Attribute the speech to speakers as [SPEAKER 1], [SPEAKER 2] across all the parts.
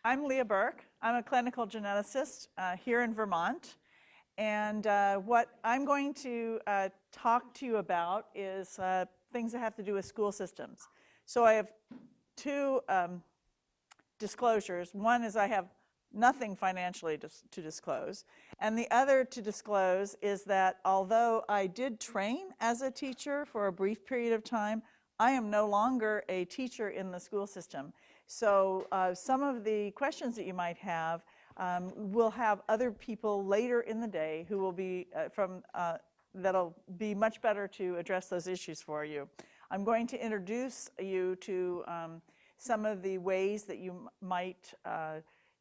[SPEAKER 1] I'm Leah Burke. I'm a clinical geneticist here in Vermont. And what I'm going to talk to you about is things that have to do with school systems. So I have two disclosures. One is I have nothing financially to disclose. And the other to disclose is that although I did train as a teacher for a brief period of time, I am no longer a teacher in the school system. So some of the questions that you might have will have other people later in the day who will be that'll be much better to address those issues for you. I'm going to introduce you to some of the ways that you might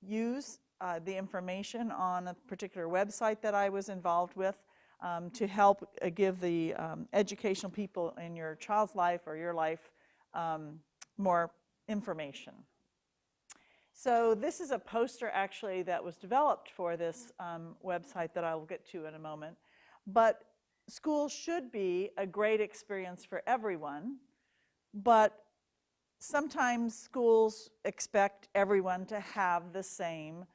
[SPEAKER 1] use the information on a particular website that I was involved with to help give the educational people in your child's life or your life more information. So this is a poster actually that was developed for this website that I will get to in a moment. But school should be a great experience for everyone, but sometimes schools expect everyone to have the same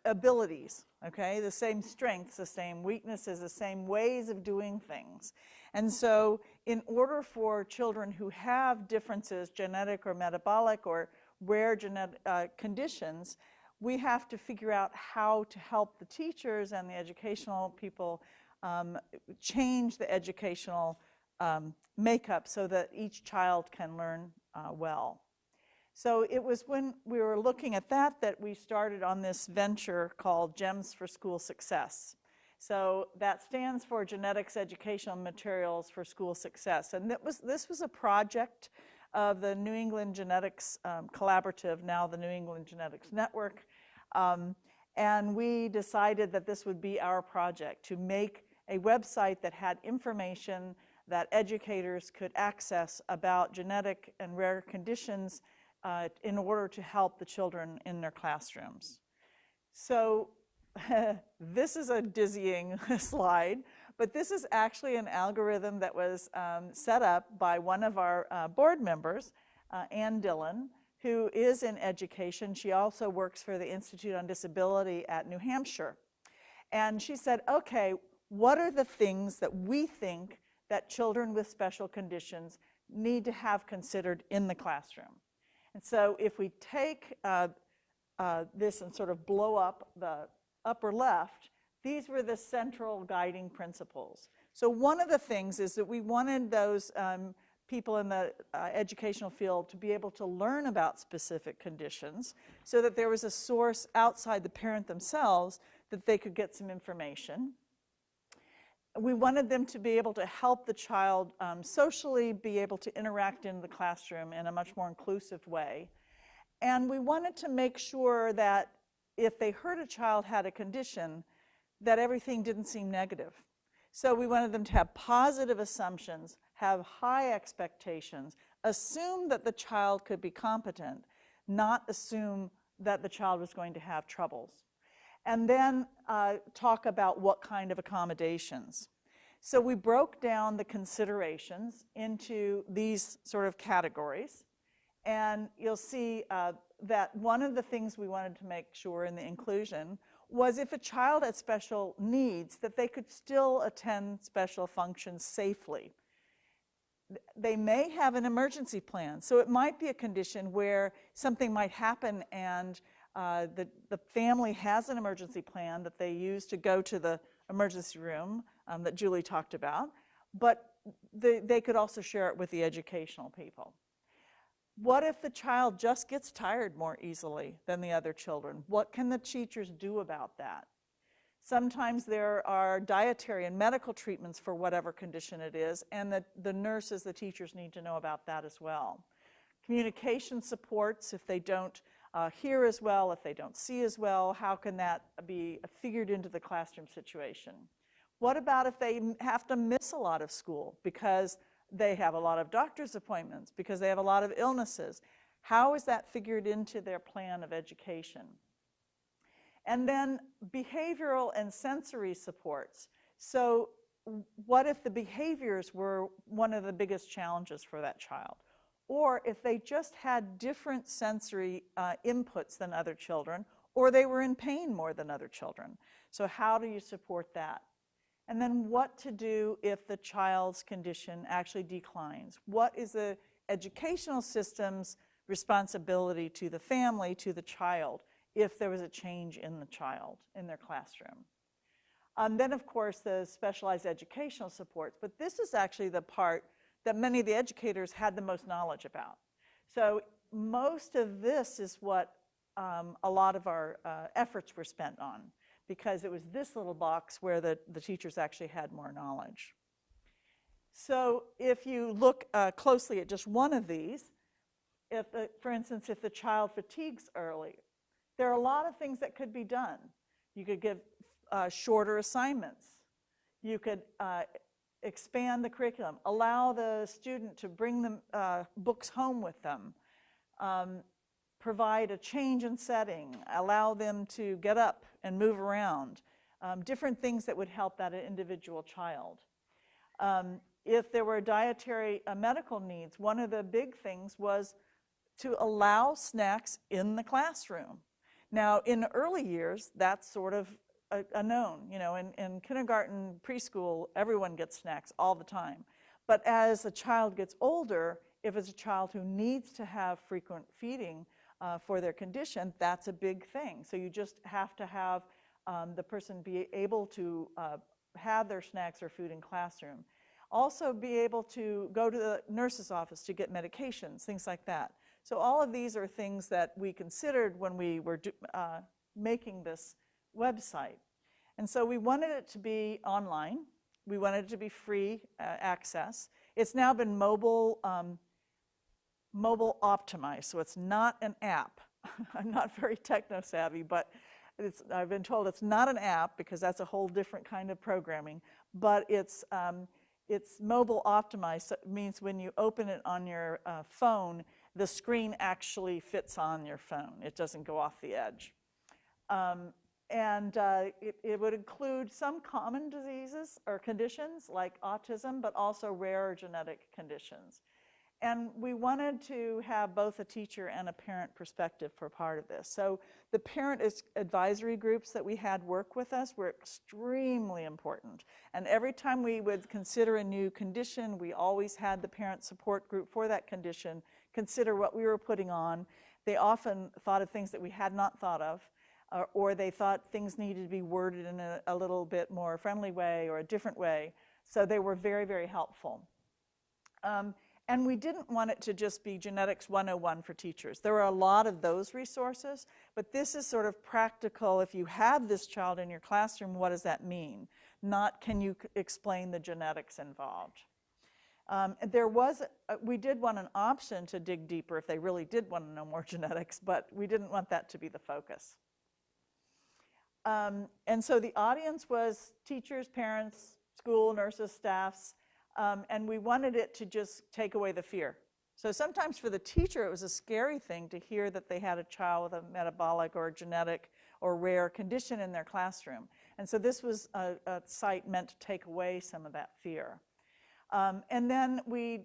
[SPEAKER 1] abilities, okay? The same strengths, the same weaknesses, the same ways of doing things. And so in order for children who have differences, genetic or metabolic or rare genetic conditions, we have to figure out how to help the teachers and the educational people change the educational makeup so that each child can learn well. So it was when we were looking at that we started on this venture called Gems for School Success. So that stands for Genetics Educational Materials for School Success. And this was a project of the New England Genetics Collaborative, now the New England Genetics Network. And we decided that this would be our project, to make a website that had information that educators could access about genetic and rare conditions in order to help the children in their classrooms. So this is a dizzying slide, but this is actually an algorithm that was set up by one of our board members, Ann Dillon, who is in education. She also works for the Institute on Disability at New Hampshire. And she said, okay, what are the things that we think that children with special conditions need to have considered in the classroom? And so if we take this and sort of blow up the upper left, these were the central guiding principles. So one of the things is that we wanted those people in the educational field to be able to learn about specific conditions so that there was a source outside the parent themselves that they could get some information. We wanted them to be able to help the child socially be able to interact in the classroom in a much more inclusive way. And we wanted to make sure that if they heard a child had a condition, that everything didn't seem negative. So we wanted them to have positive assumptions, have high expectations, assume that the child could be competent, not assume that the child was going to have troubles. And then talk about what kind of accommodations. So we broke down the considerations into these sort of categories. And you'll see that one of the things we wanted to make sure in the inclusion was if a child had special needs, that they could still attend special functions safely. They may have an emergency plan. So it might be a condition where something might happen and the family has an emergency plan that they use to go to the emergency room that Julie talked about, but they could also share it with the educational people. What if the child just gets tired more easily than the other children? What can the teachers do about that? Sometimes there are dietary and medical treatments for whatever condition it is, and the nurses, the teachers need to know about that as well. Communication supports if they don't hear as well, if they don't see as well, how can that be figured into the classroom situation? What about if they have to miss a lot of school because they have a lot of doctor's appointments, because they have a lot of illnesses? How is that figured into their plan of education? And then behavioral and sensory supports. So what if the behaviors were one of the biggest challenges for that child? or if they just had different sensory inputs than other children, or they were in pain more than other children. So how do you support that? And then what to do if the child's condition actually declines? What is the educational system's responsibility to the family, to the child, if there was a change in the child, in their classroom? Then, of course, the specialized educational supports. But this is actually the part that many of the educators had the most knowledge about. So most of this is what a lot of our efforts were spent on, because it was this little box where the teachers actually had more knowledge. So if you look closely at just one of these, for instance, if the child fatigues early, there are a lot of things that could be done. You could give shorter assignments. You could expand the curriculum, allow the student to bring the books home with them, provide a change in setting, allow them to get up and move around, different things that would help that individual child. If there were dietary medical needs, one of the big things was to allow snacks in the classroom. Now, in the early years, that's sort of a known. You know, in kindergarten, preschool, everyone gets snacks all the time. But as a child gets older, if it's a child who needs to have frequent feeding for their condition, that's a big thing. So you just have to have the person be able to have their snacks or food in classroom. Also be able to go to the nurse's office to get medications, things like that. So all of these are things that we considered when we were making this website. And so we wanted it to be online. We wanted it to be free access. It's now been mobile optimized, so it's not an app. I'm not very techno-savvy, but I've been told it's not an app because that's a whole different kind of programming, but it's mobile optimized. So it means when you open it on your phone, the screen actually fits on your phone. It doesn't go off the edge. It would include some common diseases or conditions like autism, but also rare genetic conditions. And we wanted to have both a teacher and a parent perspective for part of this. So the parent advisory groups that we had work with us were extremely important. And every time we would consider a new condition, we always had the parent support group for that condition consider what we were putting on. They often thought of things that we had not thought of, or they thought things needed to be worded in a little bit more friendly way or a different way. So they were very, very helpful. And we didn't want it to just be Genetics 101 for teachers. There are a lot of those resources, but this is sort of practical. If you have this child in your classroom, what does that mean? Not can you explain the genetics involved. We did want an option to dig deeper if they really did want to know more genetics, but we didn't want that to be the focus. And so the audience was teachers, parents, school, nurses, staffs, and we wanted it to just take away the fear. So sometimes for the teacher, it was a scary thing to hear that they had a child with a metabolic or genetic or rare condition in their classroom. And so this was a site meant to take away some of that fear. And then we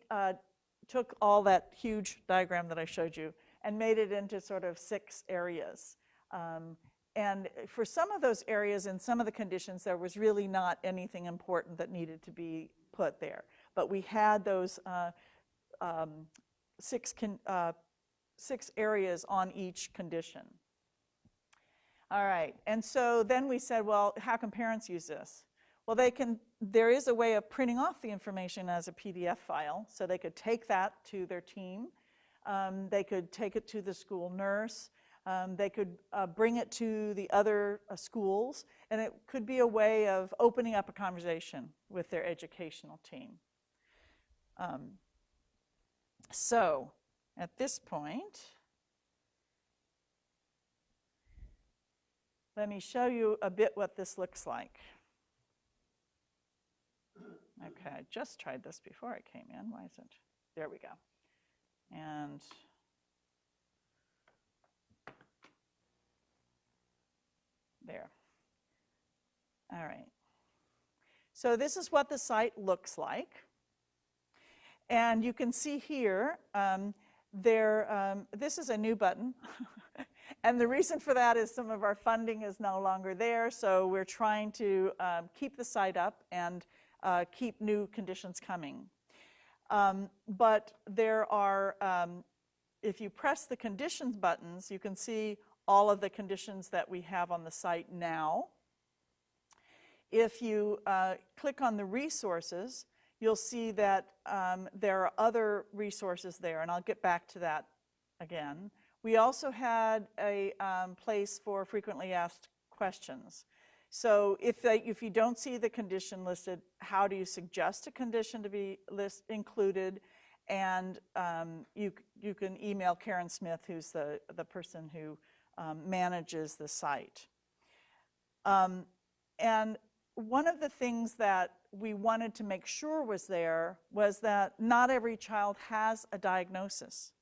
[SPEAKER 1] took all that huge diagram that I showed you and made it into sort of 6 areas. And for some of those areas and some of the conditions, there was really not anything important that needed to be put there. But we had those 6 areas on each condition. All right, and so then we said, well, how can parents use this? Well, there is a way of printing off the information as a PDF file, so they could take that to their team. They could take it to the school nurse. They could bring it to the other schools, and it could be a way of opening up a conversation with their educational team. So at this point, let me show you a bit what this looks like. Okay, I just tried this before I came in. Why isn't it? There we go. And there. All right. So this is what the site looks like. And you can see here, this is a new button. And the reason for that is some of our funding is no longer there, so we're trying to keep the site up and keep new conditions coming. But there are, if you press the conditions buttons, you can see all of the conditions that we have on the site now. If you click on the resources, you'll see that there are other resources there, and I'll get back to that again. We also had a place for frequently asked questions. So if you don't see the condition listed, how do you suggest a condition to be included? And you can email Karen Smith, who's the person who manages the site. And one of the things that we wanted to make sure was there was that not every child has a diagnosis.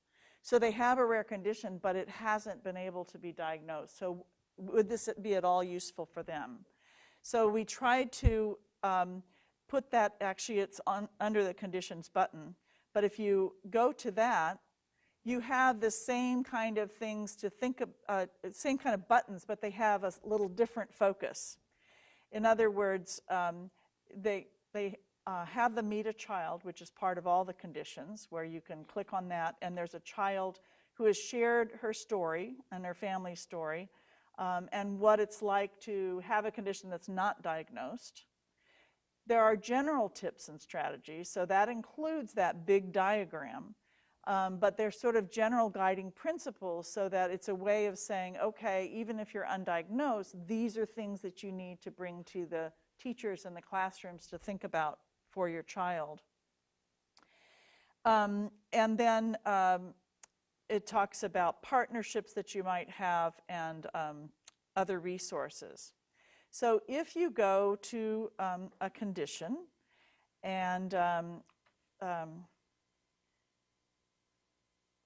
[SPEAKER 1] So they have a rare condition, but it hasn't been able to be diagnosed. So would this be at all useful for them? So we tried to put that, actually it's under the conditions button, but if you go to that, you have the same kind of things to think of, same kind of buttons, but they have a little different focus. In other words, they have the Meet a Child, which is part of all the conditions, where you can click on that, and there's a child who has shared her story and her family story, and what it's like to have a condition that's not diagnosed. There are general tips and strategies, so that includes that big diagram, but they're sort of general guiding principles so that it's a way of saying, okay, even if you're undiagnosed, these are things that you need to bring to the teachers in the classrooms to think about for your child. And then it talks about partnerships that you might have and other resources. So if you go to a condition and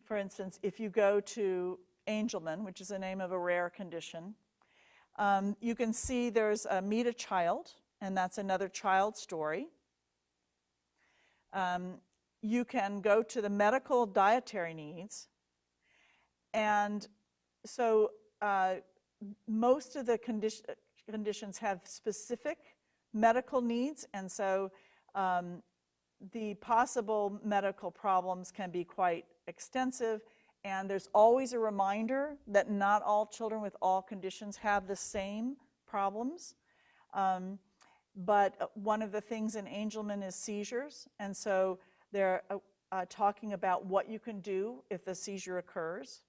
[SPEAKER 1] for instance, if you go to Angelman, which is the name of a rare condition, you can see there's a Meet a Child, and that's another child story. You can go to the medical dietary needs, and so most of the conditions have specific medical needs, and so the possible medical problems can be quite extensive, and there's always a reminder that not all children with all conditions have the same problems. But one of the things in Angelman is seizures, and so they're talking about what you can do if the seizure occurs.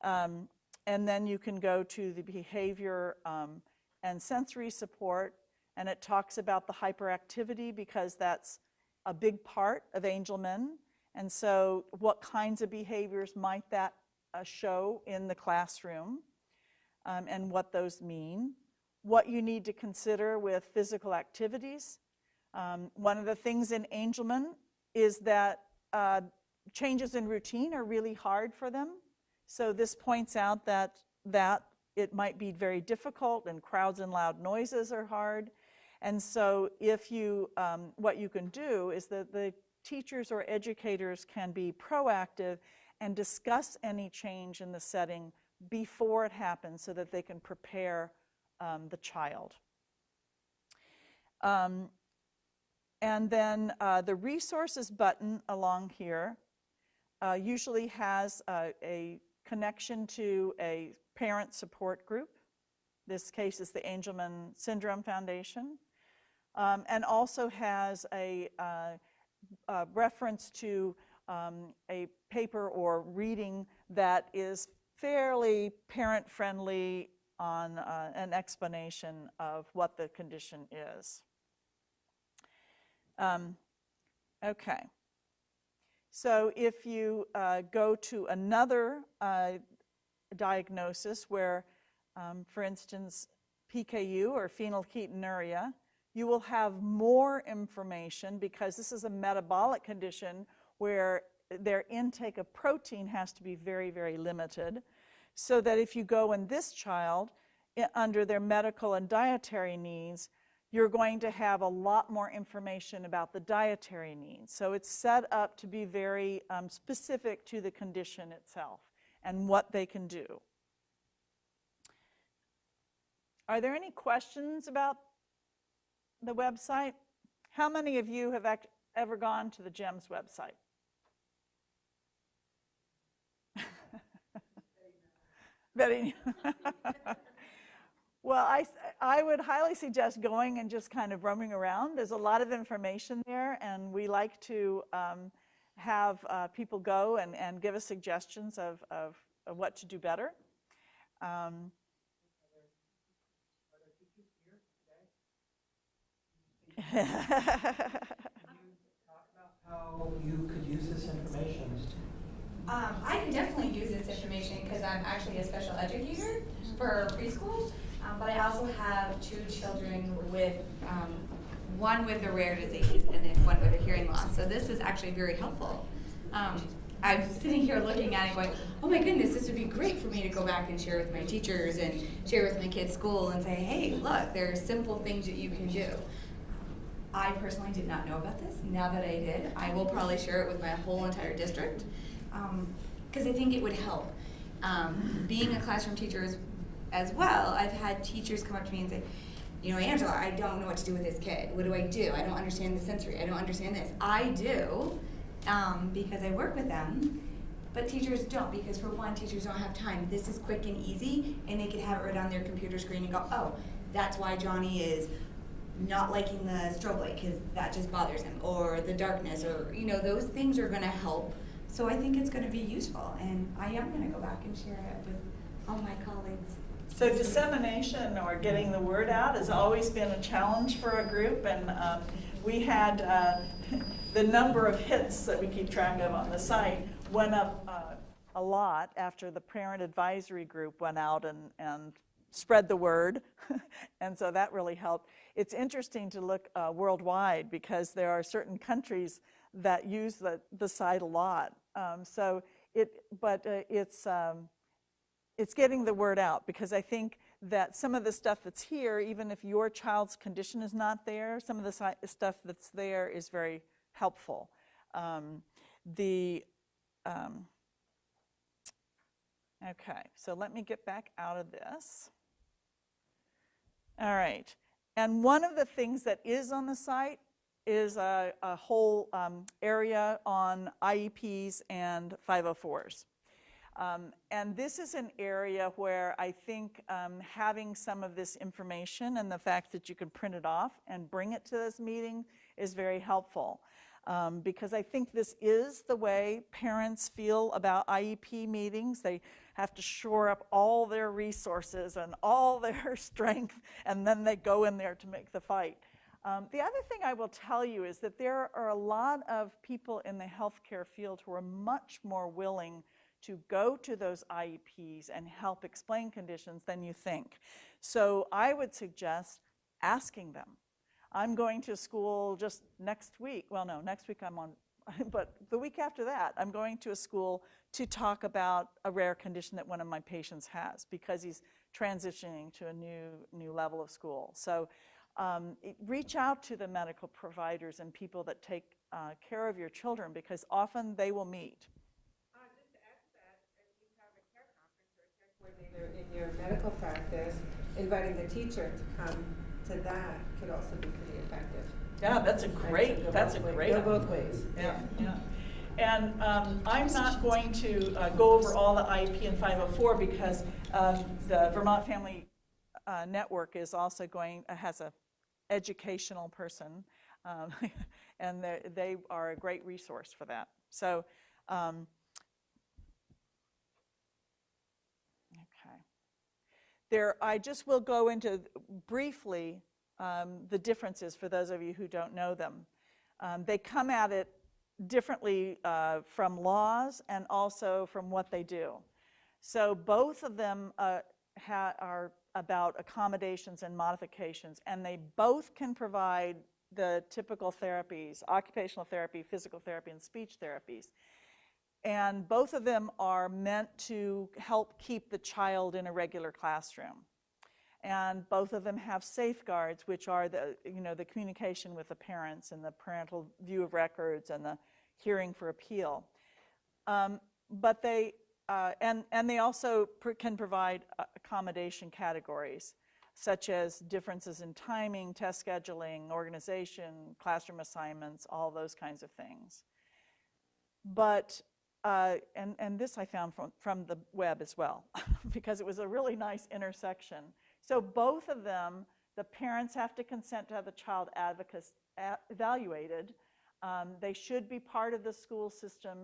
[SPEAKER 1] And then you can go to the behavior and sensory support, and it talks about the hyperactivity because that's a big part of Angelman. And so what kinds of behaviors might that show in the classroom and what those mean. What you need to consider with physical activities. One of the things in Angelman is that changes in routine are really hard for them. So this points out that it might be very difficult, and crowds and loud noises are hard. And so if you, what you can do is that the teachers or educators can be proactive and discuss any change in the setting before it happens so that they can prepare the child. And then the resources button along here usually has a connection to a parent support group. This case is the Angelman Syndrome Foundation, and also has a reference to a paper or reading that is fairly parent-friendly on an explanation of what the condition is. Okay. So if you go to another diagnosis where, for instance, PKU or phenylketonuria, you will have more information because this is a metabolic condition where their intake of protein has to be very, very limited. So that if you go in this child under their medical and dietary needs, you're going to have a lot more information about the dietary needs. So it's set up to be very specific to the condition itself and what they can do. Are there any questions about the website? How many of you have ever gone to the GEMS website? Betty. Well, I would highly suggest going and just kind of roaming around. There's a lot of information there, and we like to have people go and give us suggestions of what to do better.
[SPEAKER 2] Are there teachers here today? Can you talk about how you could use this information?
[SPEAKER 3] I can definitely use this information because I'm actually a special educator for preschool, but I also have 2 children with, one with a rare disease and then one with a hearing loss. So this is actually very helpful. I'm sitting here looking at it going, oh my goodness, this would be great for me to go back and share with my teachers and share with my kids' school and say, hey, look, there are simple things that you can do. I personally did not know about this. Now that I did, I will probably share it with my whole entire district. Because I think it would help. Being a classroom teacher as well, I've had teachers come up to me and say, you know, Angela, I don't know what to do with this kid. What do? I don't understand the sensory. I don't understand this. I do, because I work with them, but teachers don't, because for one, teachers don't have time. This is quick and easy, and they can have it right on their computer screen and go, oh, that's why Johnny is not liking the strobe light, because that just bothers him, or the darkness, or, you know, those things are gonna help. So I think it's going to be useful, and I am going to go back and share it with all my colleagues.
[SPEAKER 1] So dissemination or getting the word out has always been a challenge for a group, and we had the number of hits that we keep track of on the site went up a lot after the parent advisory group went out and spread the word, and so that really helped. It's interesting to look worldwide because there are certain countries that use the site a lot. It's getting the word out, because I think that some of the stuff that's here, even if your child's condition is not there, some of the stuff that's there is very helpful. Okay, so let me get back out of this. All right, and one of the things that is on the site is a whole area on IEPs and 504s. And this is an area where I think having some of this information and the fact that you can print it off and bring it to this meeting is very helpful. Because I think this is the way parents feel about IEP meetings. They have to shore up all their resources and all their strength, and then they go in there to make the fight. The other thing I will tell you is that there are a lot of people in the healthcare field who are much more willing to go to those IEPs and help explain conditions than you think. So I would suggest asking them. I'm going to school just next week. Well, no, next week I'm on, but the week after that, I'm going to a school to talk about a rare condition that one of my patients has because he's transitioning to a new level of school. So reach out to the medical providers and people that take care of your children, because often they will meet.
[SPEAKER 4] Just to add to that, if you have a care conference or a care coordinator in your medical practice, inviting the teacher to come to that could also be pretty effective.
[SPEAKER 1] Yeah, that's a great
[SPEAKER 4] Go both ways.
[SPEAKER 1] Yeah. And I'm not going to go over all the IEP and 504 because the Vermont Family Network is also has a educational person, and they are a great resource for that. So, okay. I just will go into briefly the differences for those of you who don't know them. They come at it differently from laws and also from what they do. So both of them are about accommodations and modifications, and they both can provide the typical therapies: occupational therapy, physical therapy, and speech therapies. And both of them are meant to help keep the child in a regular classroom. And both of them have safeguards, which are the, the communication with the parents and the parental view of records and the hearing for appeal. But they, and they also can provide accommodation categories, such as differences in timing, test scheduling, organization, classroom assignments, all those kinds of things. But, and this I found from the web as well, because it was a really nice intersection. So both of them, the parents have to consent to have the child evaluated. They should be part of the school system,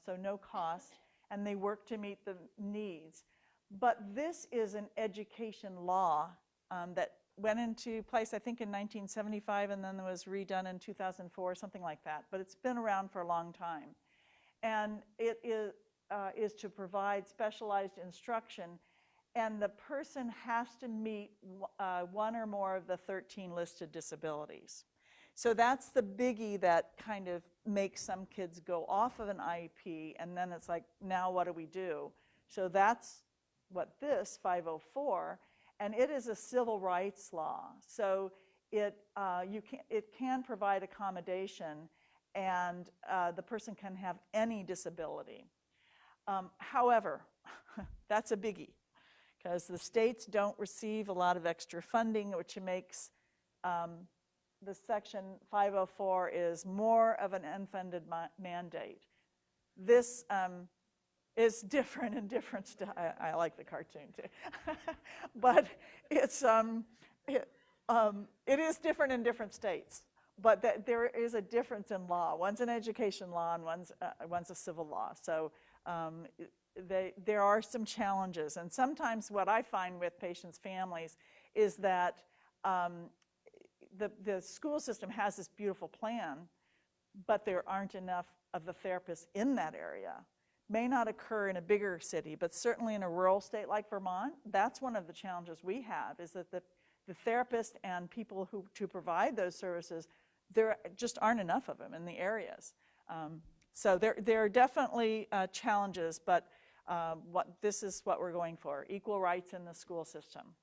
[SPEAKER 1] so no cost, and they work to meet the needs. But this is an education law that went into place, I think, in 1975, and then it was redone in 2004, something like that. But it's been around for a long time. And it is to provide specialized instruction, and the person has to meet one or more of the 13 listed disabilities. So that's the biggie that kind of makes some kids go off of an IEP, and then it's like, now what do we do? So that's what this 504, and it is a civil rights law. So it can provide accommodation, and the person can have any disability. However, that's a biggie, because the states don't receive a lot of extra funding, which makes the section 504 is more of an unfunded mandate. This is different in different states. I like the cartoon too. But it's, it is different in different states. But there is a difference in law. One's an education law and one's a civil law. So there are some challenges. And sometimes what I find with patients' families is that the school system has this beautiful plan, but there aren't enough of the therapists in that area. May not occur in a bigger city, but certainly in a rural state like Vermont, that's one of the challenges we have, is that the therapists and people to provide those services, there just aren't enough of them in the areas. So there are definitely challenges, but this is what we're going for, equal rights in the school system.